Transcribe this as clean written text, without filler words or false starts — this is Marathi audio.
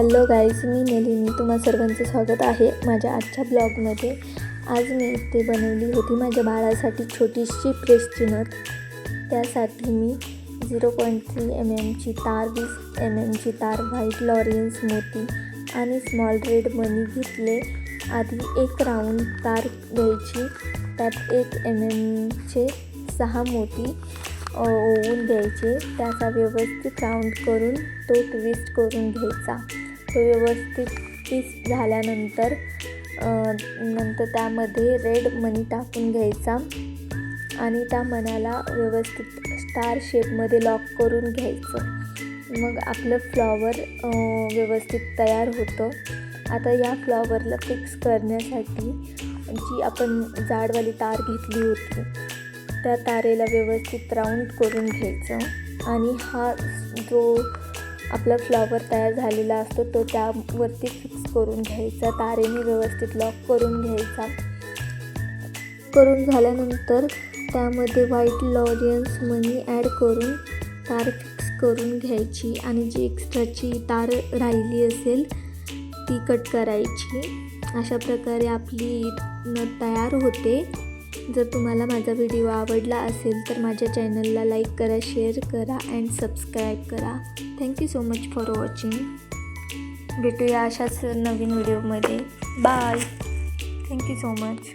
हॅलो गाईज, मी नलिनी. तुम्हा सर्वांचं स्वागत आहे माझ्या आजच्या ब्लॉगमध्ये. आज मी इथे बनवली होती माझ्या बाळासाठी छोटीशी प्रेसची नथ. त्यासाठी मी 0.3 mm ची तार, 20 mm ची तार, व्हाईट लॉरेन्स मोती आणि स्मॉल रेड मनी घेतले. आधी एक राऊंड तार घ्यायची, त्यात 1 mm चे 6 मोती ओवून द्यायचे. त्याचा व्यवस्थित राऊंड करून तो ट्विस्ट करून घ्यायचा. तो व्यवस्थित ट्विस्ट झाल्यानंतर त्यामध्ये रेड मनी टाकून घ्यायचा आणि त्या मण्याला व्यवस्थित स्टार शेपमध्ये लॉक करून घ्यायचं. मग आपलं फ्लॉवर व्यवस्थित तयार होतं. आता या फ्लॉवरला फिक्स करण्यासाठी जी आपण जाडवाली तार घेतली होती त्या तारेला व्यवस्थित राऊंड करून घ्यायचं आणि हा जो आपला फ्लॉवर तयार झालेला असतो तो त्यावरती फिक्स करून घ्यायचा. तारेने व्यवस्थित लॉक करून घ्यायचा. करून झाल्यानंतर त्यामध्ये व्हाईट लॉरेन्स मनी ॲड करून तार फिक्स करून घ्यायची आणि जी एक्स्ट्राची तार राहिली असेल ती कट करायची. अशा प्रकारे आपली नथ तयार होते. जर तुम्हाला माझा व्हिडिओ आवडला असेल तर माझ्या चॅनलला लाईक करा, शेअर करा अँड सबस्क्राईब करा. Thank you so much for watching. भेटूया अशाच नवीन व्हिडिओमध्ये. बाय. Thank you so much.